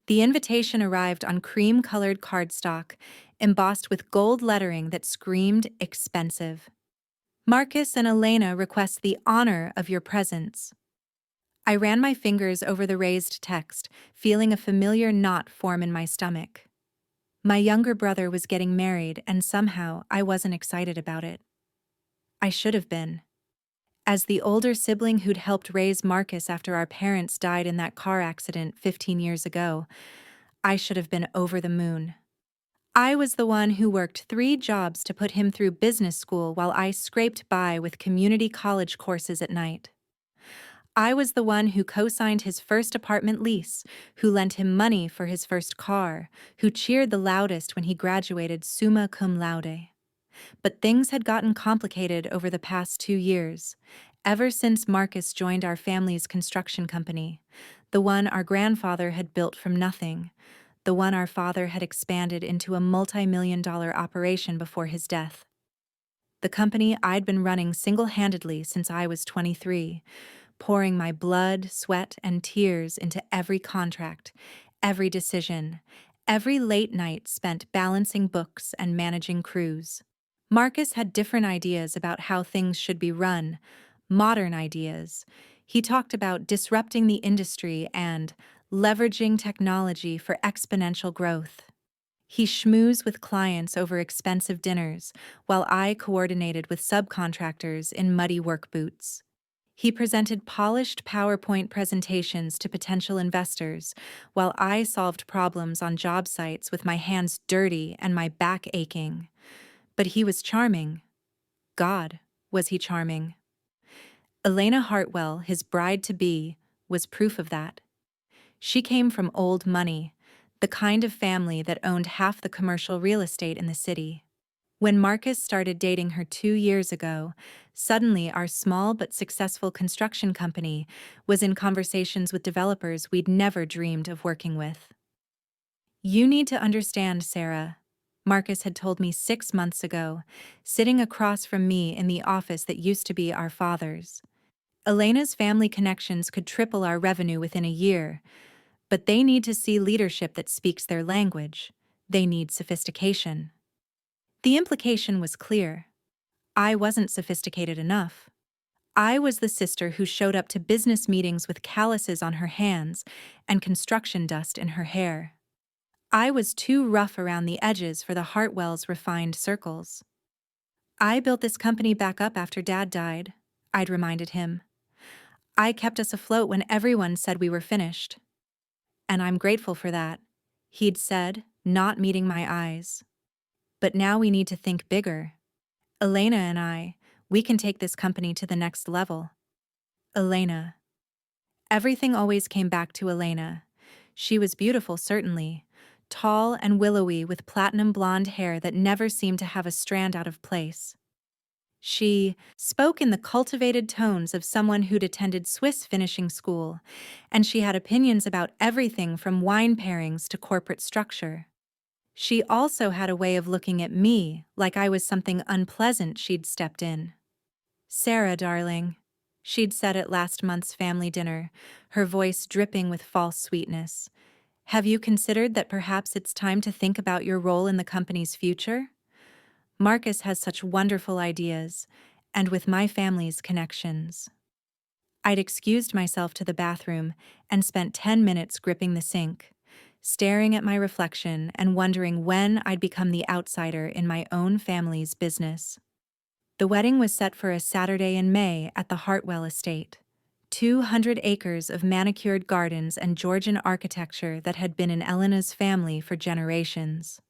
The invitation arrived on cream-colored cardstock, embossed with gold lettering that screamed expensive. Marcus and Elena request the honor of your presence. I ran my fingers over the raised text, feeling a familiar knot form in my stomach. My younger brother was getting married, and somehow I wasn't excited about it. I should have been. As the older sibling who'd helped raise Marcus after our parents died in that car accident 15 years ago, I should have been over the moon. I was the one who worked 3 jobs to put him through business school while I scraped by with community college courses at night. I was the one who co-signed his first apartment lease, who lent him money for his first car, who cheered the loudest when he graduated summa cum laude. But things had gotten complicated over the past 2 years, ever since Marcus joined our family's construction company, the one our grandfather had built from nothing, the one our father had expanded into a multi-million-dollar operation before his death. The company I'd been running single-handedly since I was 23, pouring my blood, sweat, and tears into every contract, every decision, every late night spent balancing books and managing crews. Marcus had different ideas about how things should be run, modern ideas. He talked about disrupting the industry and leveraging technology for exponential growth. He schmoozed with clients over expensive dinners, while I coordinated with subcontractors in muddy work boots. He presented polished PowerPoint presentations to potential investors, while I solved problems on job sites with my hands dirty and my back aching. But he was charming. God, was he charming. Elena Hartwell, his bride-to-be, was proof of that. She came from old money, the kind of family that owned half the commercial real estate in the city. When Marcus started dating her 2 years ago, suddenly our small but successful construction company was in conversations with developers we'd never dreamed of working with. "You need to understand, Sarah," Marcus had told me 6 months ago, sitting across from me in the office that used to be our father's. "Elena's family connections could triple our revenue within a year, but they need to see leadership that speaks their language. They need sophistication." The implication was clear. I wasn't sophisticated enough. I was the sister who showed up to business meetings with calluses on her hands and construction dust in her hair. I was too rough around the edges for the Hartwells' refined circles. "I built this company back up after Dad died," I'd reminded him. "I kept us afloat when everyone said we were finished. And I'm grateful for that," he'd said, not meeting my eyes. "But now we need to think bigger. Elena and we can take this company to the next level." Elena. Everything always came back to Elena. She was beautiful, certainly, tall and willowy with platinum blonde hair that never seemed to have a strand out of place. She spoke in the cultivated tones of someone who'd attended Swiss finishing school, and she had opinions about everything from wine pairings to corporate structure. She also had a way of looking at me like I was something unpleasant she'd stepped in. "Sarah, darling," she'd said at last month's family dinner, her voice dripping with false sweetness, "have you considered that perhaps it's time to think about your role in the company's future? Marcus has such wonderful ideas, and with my family's connections." I'd excused myself to the bathroom and spent 10 minutes gripping the sink, staring at my reflection and wondering when I'd become the outsider in my own family's business. The wedding was set for a Saturday in May at the Hartwell estate. 200 acres of manicured gardens and Georgian architecture that had been in Elena's family for generations.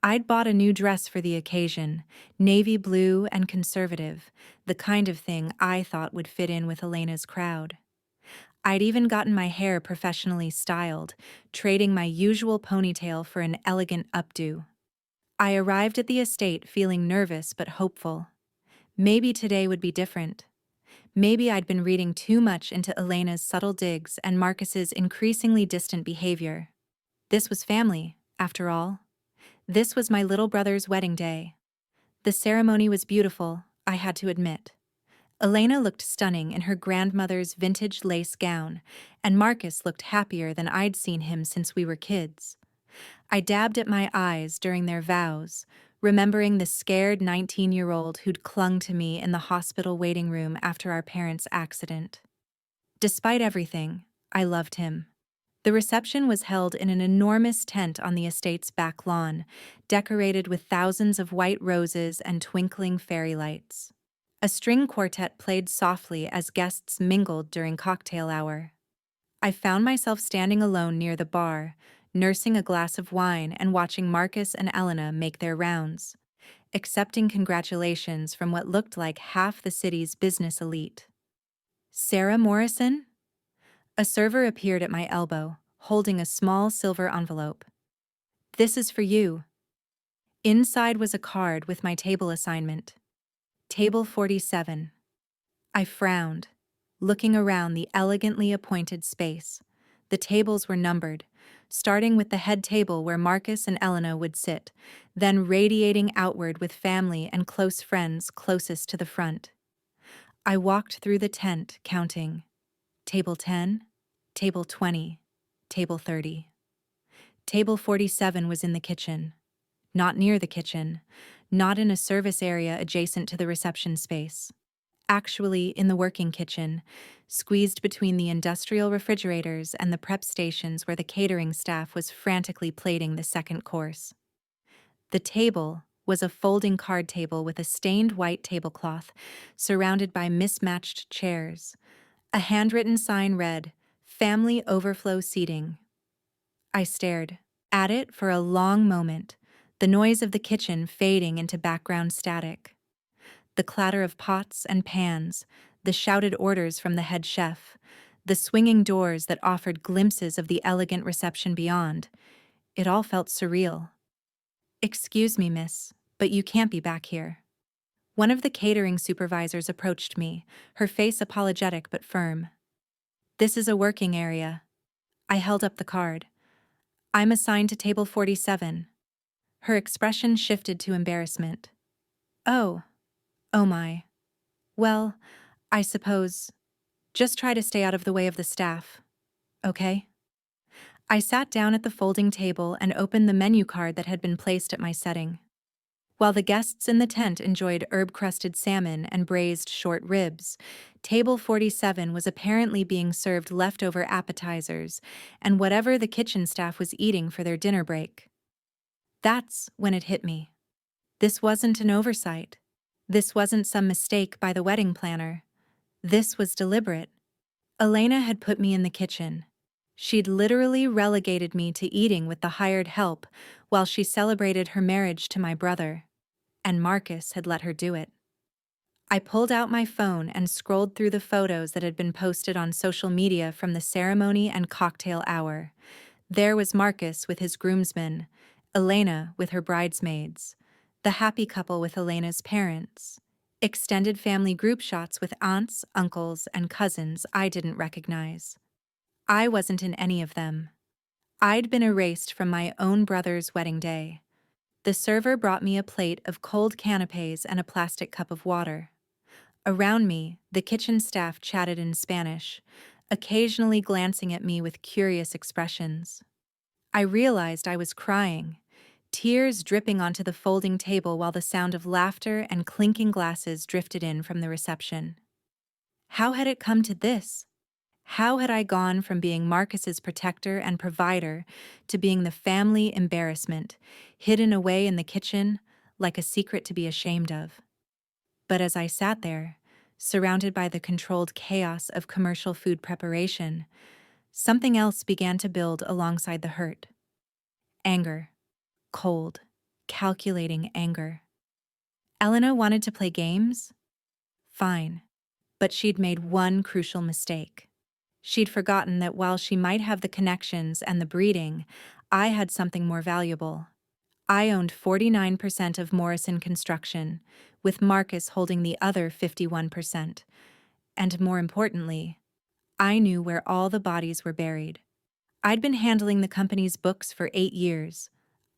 I'd bought a new dress for the occasion, navy blue and conservative, the kind of thing I thought would fit in with Elena's crowd. I'd even gotten my hair professionally styled, trading my usual ponytail for an elegant updo. I arrived at the estate feeling nervous but hopeful. Maybe today would be different. Maybe I'd been reading too much into Elena's subtle digs and Marcus's increasingly distant behavior. This was family, after all. This was my little brother's wedding day. The ceremony was beautiful, I had to admit. Elena looked stunning in her grandmother's vintage lace gown, and Marcus looked happier than I'd seen him since we were kids. I dabbed at my eyes during their vows, remembering the scared 19-year-old who'd clung to me in the hospital waiting room after our parents' accident. Despite everything, I loved him. The reception was held in an enormous tent on the estate's back lawn, decorated with thousands of white roses and twinkling fairy lights. A string quartet played softly as guests mingled during cocktail hour. I found myself standing alone near the bar, nursing a glass of wine and watching Marcus and Elena make their rounds, accepting congratulations from what looked like half the city's business elite. "Sarah Morrison?" A server appeared at my elbow, holding a small silver envelope. "This is for you." Inside was a card with my table assignment. Table 47. I frowned, looking around the elegantly appointed space. The tables were numbered, starting with the head table where Marcus and Elena would sit, then radiating outward with family and close friends closest to the front. I walked through the tent, counting. Table 10, Table 20, Table 30. Table 47 was in the kitchen. Not near the kitchen, not in a service area adjacent to the reception space. Actually, in the working kitchen, squeezed between the industrial refrigerators and the prep stations where the catering staff was frantically plating the second course. The table was a folding card table with a stained white tablecloth, surrounded by mismatched chairs. A handwritten sign read, "Family Overflow Seating." I stared at it for a long moment, the noise of the kitchen fading into background static. The clatter of pots and pans, the shouted orders from the head chef, the swinging doors that offered glimpses of the elegant reception beyond. It all felt surreal. "Excuse me, miss, but you can't be back here." One of the catering supervisors approached me, her face apologetic but firm. "This is a working area." I held up the card. "I'm assigned to table 47. Her expression shifted to embarrassment. "Oh. Oh my. Well, I suppose. Just try to stay out of the way of the staff. Okay?" I sat down at the folding table and opened the menu card that had been placed at my setting. While the guests in the tent enjoyed herb-crusted salmon and braised short ribs, table 47 was apparently being served leftover appetizers and whatever the kitchen staff was eating for their dinner break. That's when it hit me. This wasn't an oversight. This wasn't some mistake by the wedding planner. This was deliberate. Elena had put me in the kitchen. She'd literally relegated me to eating with the hired help while she celebrated her marriage to my brother. And Marcus had let her do it. I pulled out my phone and scrolled through the photos that had been posted on social media from the ceremony and cocktail hour. There was Marcus with his groomsmen, Elena with her bridesmaids, the happy couple with Elena's parents, extended family group shots with aunts, uncles, and cousins I didn't recognize. I wasn't in any of them. I'd been erased from my own brother's wedding day. The server brought me a plate of cold canapés and a plastic cup of water. Around me, the kitchen staff chatted in Spanish, occasionally glancing at me with curious expressions. I realized I was crying, tears dripping onto the folding table while the sound of laughter and clinking glasses drifted in from the reception. How had it come to this? How had I gone from being Marcus's protector and provider to being the family embarrassment, hidden away in the kitchen like a secret to be ashamed of? But as I sat there, surrounded by the controlled chaos of commercial food preparation, something else began to build alongside the hurt. Anger. Cold, calculating anger. Elena wanted to play games? Fine. But she'd made one crucial mistake. She'd forgotten that while she might have the connections and the breeding, I had something more valuable. I owned 49% of Morrison Construction, with Marcus holding the other 51%. And more importantly, I knew where all the bodies were buried. I'd been handling the company's books for 8 years.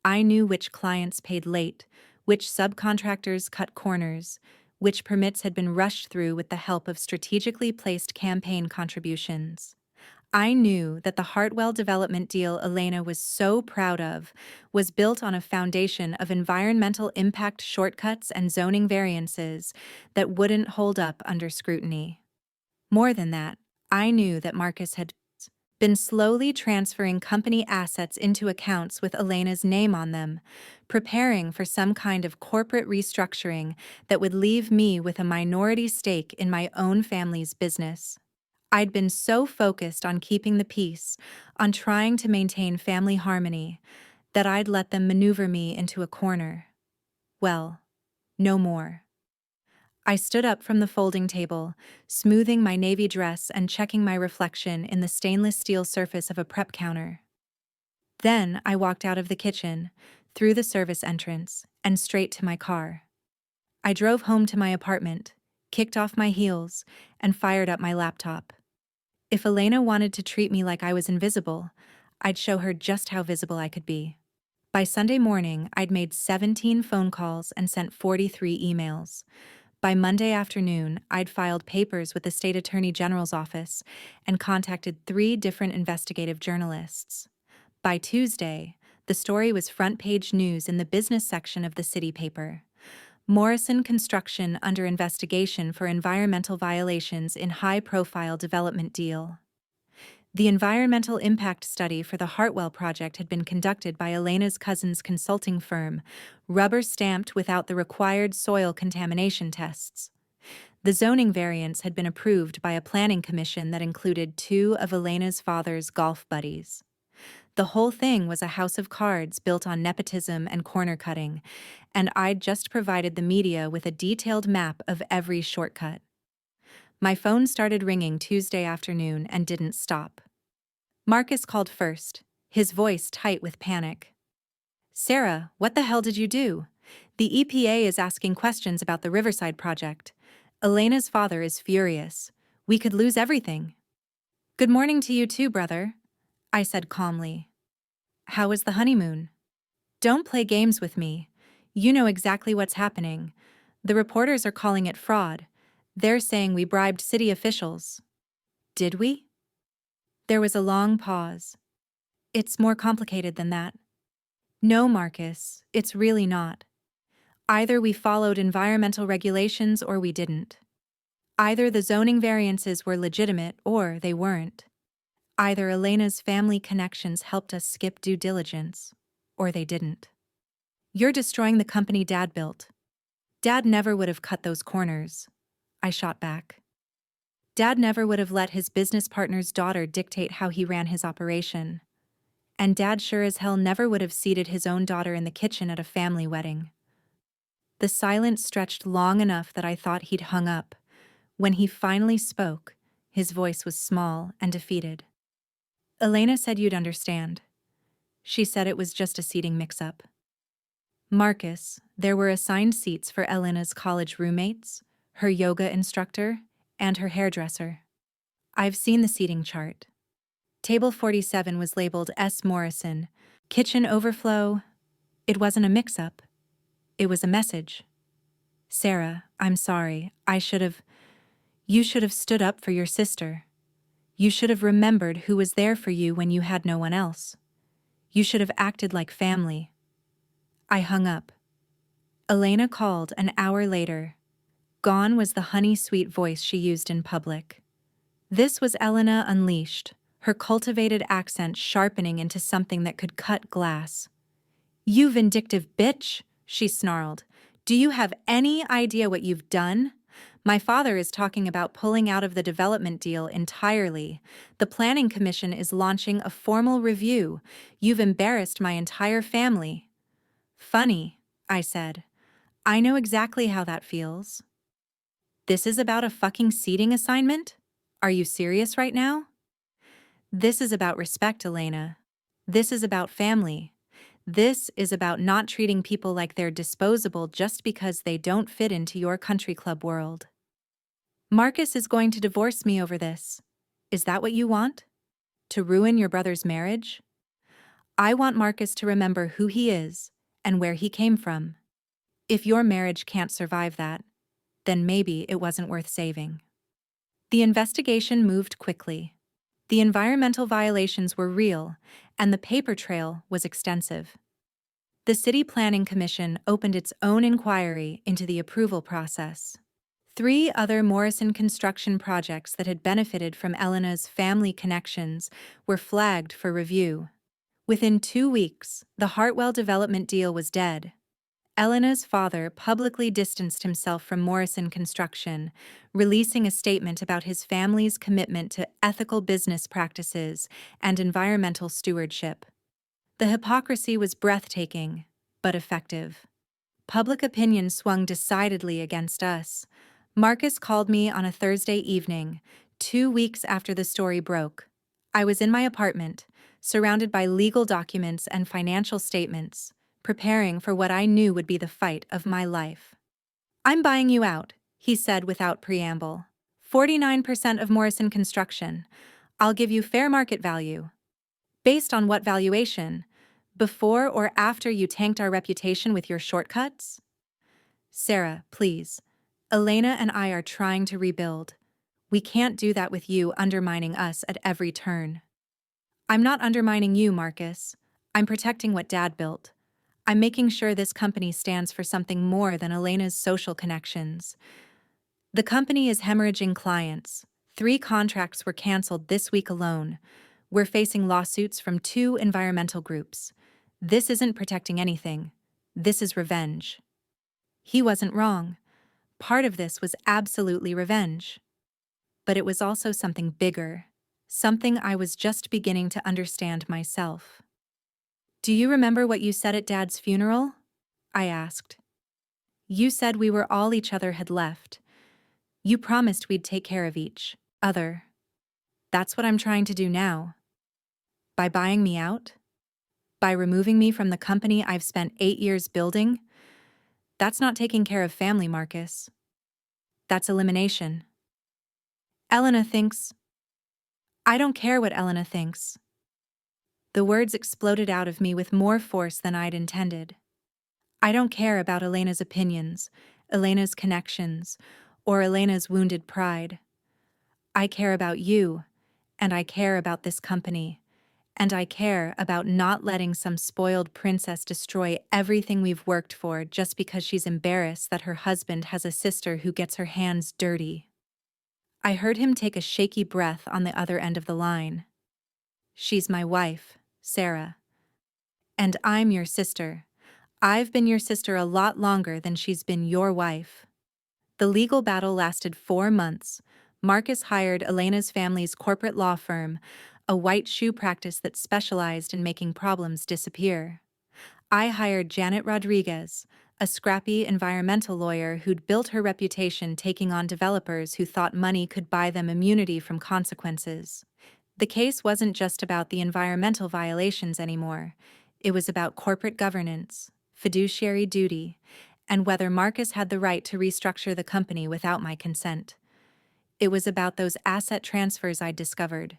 I knew which clients paid late, which subcontractors cut corners, which permits had been rushed through with the help of strategically placed campaign contributions. I knew that the Hartwell development deal Elena was so proud of was built on a foundation of environmental impact shortcuts and zoning variances that wouldn't hold up under scrutiny. More than that, I knew that Marcus had been slowly transferring company assets into accounts with Elena's name on them, preparing for some kind of corporate restructuring that would leave me with a minority stake in my own family's business. I'd been so focused on keeping the peace, on trying to maintain family harmony, that I'd let them maneuver me into a corner. Well, no more. I stood up from the folding table, smoothing my navy dress and checking my reflection in the stainless steel surface of a prep counter. Then I walked out of the kitchen, through the service entrance, and straight to my car. I drove home to my apartment, kicked off my heels, and fired up my laptop. If Elena wanted to treat me like I was invisible, I'd show her just how visible I could be. By Sunday morning, I'd made 17 phone calls and sent 43 emails. By Monday afternoon, I'd filed papers with the state attorney general's office and contacted 3 different investigative journalists. By Tuesday, the story was front-page news in the business section of the city paper. Morrison Construction under investigation for environmental violations in high-profile development deal. The environmental impact study for the Hartwell project had been conducted by Elena's cousin's consulting firm, rubber-stamped without the required soil contamination tests. The zoning variance had been approved by a planning commission that included 2 of Elena's father's golf buddies. The whole thing was a house of cards built on nepotism and corner-cutting, and I'd just provided the media with a detailed map of every shortcut. My phone started ringing Tuesday afternoon and didn't stop. Marcus called first, his voice tight with panic. "Sarah, what the hell did you do? The EPA is asking questions about the Riverside project. Elena's father is furious. We could lose everything." "Good morning to you too, brother," I said calmly. "How was the honeymoon?" "Don't play games with me. You know exactly what's happening. The reporters are calling it fraud. They're saying we bribed city officials." "Did we?" There was a long pause. "It's more complicated than that." "No, Marcus, it's really not. Either we followed environmental regulations or we didn't. Either the zoning variances were legitimate or they weren't. Either Elena's family connections helped us skip due diligence, or they didn't. You're destroying the company Dad built. Dad never would have cut those corners," I shot back. "Dad never would have let his business partner's daughter dictate how he ran his operation. And Dad sure as hell never would have seated his own daughter in the kitchen at a family wedding." The silence stretched long enough that I thought he'd hung up. When he finally spoke, his voice was small and defeated. "Elena said you'd understand. She said it was just a seating mix-up." "Marcus, there were assigned seats for Elena's college roommates, her yoga instructor, and her hairdresser. I've seen the seating chart. Table 47 was labeled S. Morrison, kitchen overflow. It wasn't a mix-up. It was a message. Sarah, I'm sorry. You should have stood up for your sister. You should have remembered who was there for you when you had no one else. You should have acted like family." I hung up. Elena called an hour later. Gone was the honey-sweet voice she used in public. This was Elena unleashed, her cultivated accent sharpening into something that could cut glass. "You vindictive bitch," she snarled. "Do you have any idea what you've done? My father is talking about pulling out of the development deal entirely. The Planning Commission is launching a formal review. You've embarrassed my entire family." "Funny," I said. "I know exactly how that feels." "This is about a fucking seating assignment? Are you serious right now?" "This is about respect, Elena. This is about family. This is about not treating people like they're disposable just because they don't fit into your country club world." "Marcus is going to divorce me over this. Is that what you want? To ruin your brother's marriage?" "I want Marcus to remember who he is and where he came from. If your marriage can't survive that, then maybe it wasn't worth saving. The investigation moved quickly. The environmental violations were real, and the paper trail was extensive. The City Planning Commission opened its own inquiry into the approval process. 3 other Morrison construction projects that had benefited from Elena's family connections were flagged for review. Within 2 weeks, the Hartwell development deal was dead. Elena's father publicly distanced himself from Morrison Construction, releasing a statement about his family's commitment to ethical business practices and environmental stewardship. The hypocrisy was breathtaking, but effective. Public opinion swung decidedly against us. Marcus called me on a Thursday evening, 2 weeks after the story broke. I was in my apartment, surrounded by legal documents and financial statements, preparing for what I knew would be the fight of my life. "I'm buying you out," he said without preamble. 49% of Morrison Construction. I'll give you fair market value. Based on what valuation? Before or after you tanked our reputation with your shortcuts? Sarah, please. Elena and I are trying to rebuild. We can't do that with you undermining us at every turn. I'm not undermining you, Marcus. I'm protecting what Dad built. I'm making sure this company stands for something more than Elena's social connections. The company is hemorrhaging clients. 3 contracts were canceled this week alone. We're facing lawsuits from 2 environmental groups. This isn't protecting anything. This is revenge. He wasn't wrong. Part of this was absolutely revenge. But it was also something bigger, something I was just beginning to understand myself. "Do you remember what you said at Dad's funeral?" I asked. "You said we were all each other had left. You promised we'd take care of each other. That's what I'm trying to do now. By buying me out? By removing me from the company I've spent 8 years building? That's not taking care of family, Marcus. That's elimination. Elena thinks..." "I don't care what Elena thinks." The words exploded out of me with more force than I'd intended. I don't care about Elena's opinions, Elena's connections, or Elena's wounded pride. I care about you, and I care about this company, and I care about not letting some spoiled princess destroy everything we've worked for just because she's embarrassed that her husband has a sister who gets her hands dirty. I heard him take a shaky breath on the other end of the line. "She's my wife, Sarah. And I'm your sister. I've been your sister a lot longer than she's been your wife." The legal battle lasted 4 months. Marcus hired Elena's family's corporate law firm, a white shoe practice that specialized in making problems disappear. I hired Janet Rodriguez, a scrappy environmental lawyer who'd built her reputation taking on developers who thought money could buy them immunity from consequences. The case wasn't just about the environmental violations anymore. It was about corporate governance, fiduciary duty, and whether Marcus had the right to restructure the company without my consent. It was about those asset transfers I'd discovered,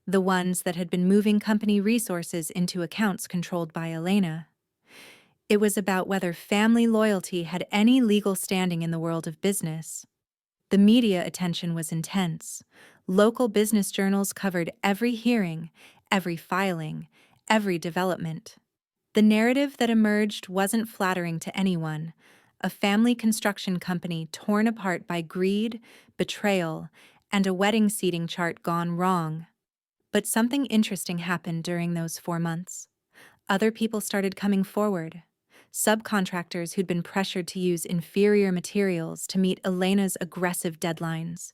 the ones that had been moving company resources into accounts controlled by Elena. It was about whether family loyalty had any legal standing in the world of business. The media attention was intense. Local business journals covered every hearing, every filing, every development. The narrative that emerged wasn't flattering to anyone. A family construction company torn apart by greed, betrayal, and a wedding seating chart gone wrong. But something interesting happened during those 4 months. Other people started coming forward. Subcontractors who'd been pressured to use inferior materials to meet Elena's aggressive deadlines.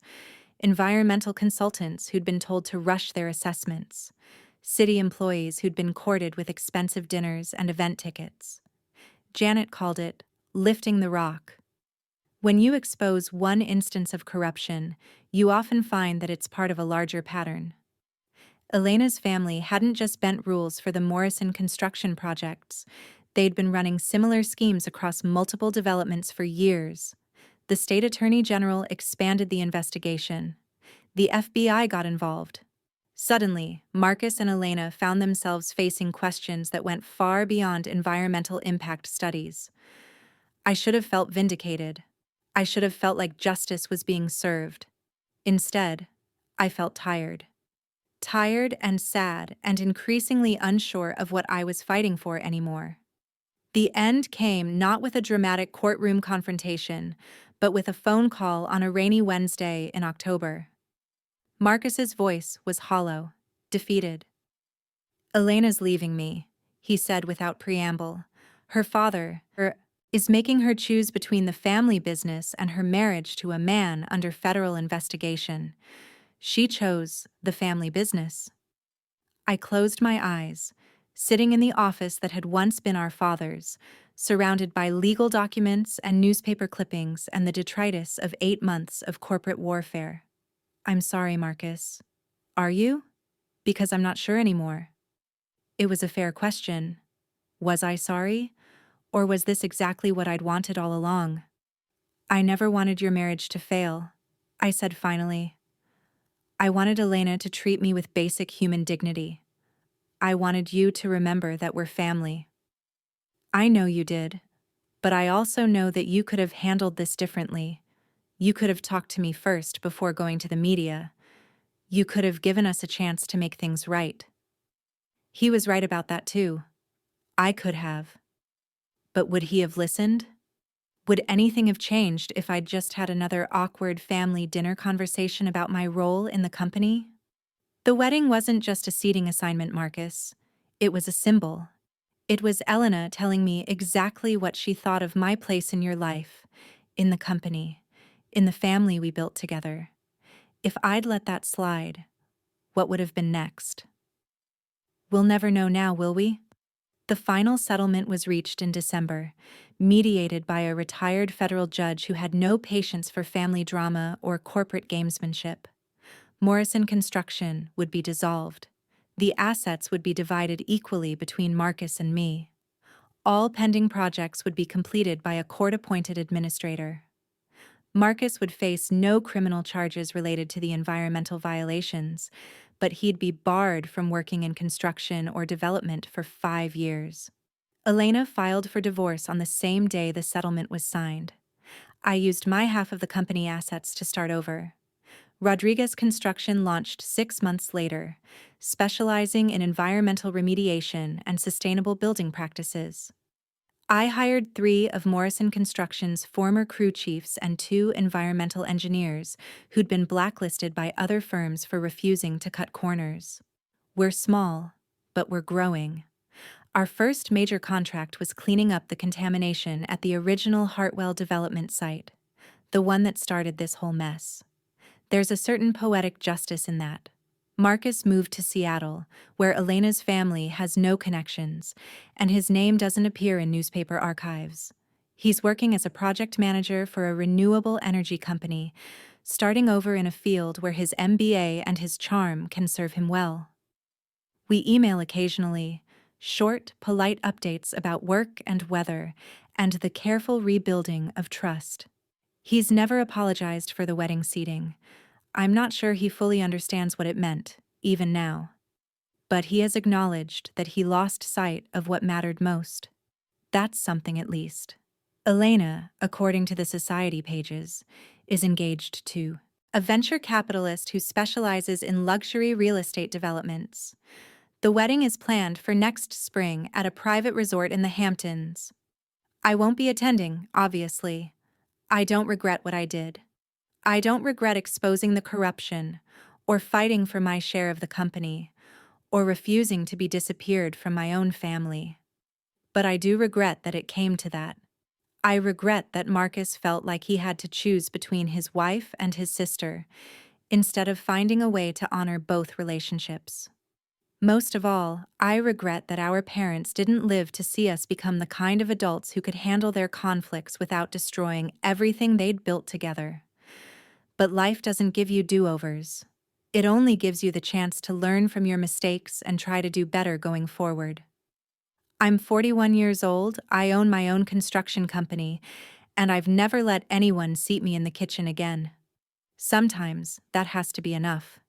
Environmental consultants who'd been told to rush their assessments. City employees who'd been courted with expensive dinners and event tickets. Janet called it lifting the rock. When you expose one instance of corruption, you often find that it's part of a larger pattern. Elena's family hadn't just bent rules for the Morrison construction projects. They'd been running similar schemes across multiple developments for years. The state attorney general expanded the investigation. The FBI got involved. Suddenly, Marcus and Elena found themselves facing questions that went far beyond environmental impact studies. I should have felt vindicated. I should have felt like justice was being served. Instead, I felt tired. Tired and sad and increasingly unsure of what I was fighting for anymore. The end came not with a dramatic courtroom confrontation, but with a phone call on a rainy Wednesday in October. Marcus's voice was hollow, defeated. "Elena's leaving me," he said without preamble. "Her father is making her choose between the family business and her marriage to a man under federal investigation. She chose the family business." I closed my eyes, sitting in the office that had once been our father's, surrounded by legal documents and newspaper clippings and the detritus of 8 months of corporate warfare. "I'm sorry, Marcus." "Are you?" "Because I'm not sure anymore." It was a fair question. Was I sorry? Or was this exactly what I'd wanted all along? "I never wanted your marriage to fail," I said finally. "I wanted Elena to treat me with basic human dignity. I wanted you to remember that we're family." "I know you did, but I also know that you could have handled this differently. You could have talked to me first before going to the media. You could have given us a chance to make things right." He was right about that too. I could have. But would he have listened? Would anything have changed if I'd just had another awkward family dinner conversation about my role in the company? The wedding wasn't just a seating assignment, Marcus. It was a symbol. It was Elena telling me exactly what she thought of my place in your life, in the company, in the family we built together. If I'd let that slide, what would have been next? We'll never know now, will we? The final settlement was reached in December, mediated by a retired federal judge who had no patience for family drama or corporate gamesmanship. Morrison Construction would be dissolved. The assets would be divided equally between Marcus and me. All pending projects would be completed by a court-appointed administrator. Marcus would face no criminal charges related to the environmental violations, but he'd be barred from working in construction or development for 5 years. Elena filed for divorce on the same day the settlement was signed. I used my half of the company assets to start over. Rodriguez Construction launched 6 months later, specializing in environmental remediation and sustainable building practices. I hired 3 of Morrison Construction's former crew chiefs and 2 environmental engineers who'd been blacklisted by other firms for refusing to cut corners. We're small, but we're growing. Our first major contract was cleaning up the contamination at the original Hartwell development site, the one that started this whole mess. There's a certain poetic justice in that. Marcus moved to Seattle, where Elena's family has no connections, and his name doesn't appear in newspaper archives. He's working as a project manager for a renewable energy company, starting over in a field where his MBA and his charm can serve him well. We email occasionally, short, polite updates about work and weather, and the careful rebuilding of trust. He's never apologized for the wedding seating. I'm not sure he fully understands what it meant, even now. But he has acknowledged that he lost sight of what mattered most. That's something, at least. Elena, according to the society pages, is engaged to a venture capitalist who specializes in luxury real estate developments. The wedding is planned for next spring at a private resort in the Hamptons. I won't be attending, obviously. I don't regret what I did. I don't regret exposing the corruption, or fighting for my share of the company, or refusing to be disappeared from my own family. But I do regret that it came to that. I regret that Marcus felt like he had to choose between his wife and his sister, instead of finding a way to honor both relationships. Most of all, I regret that our parents didn't live to see us become the kind of adults who could handle their conflicts without destroying everything they'd built together. But life doesn't give you do-overs. It only gives you the chance to learn from your mistakes and try to do better going forward. I'm 41 years old, I own my own construction company, and I've never let anyone seat me in the kitchen again. Sometimes that has to be enough.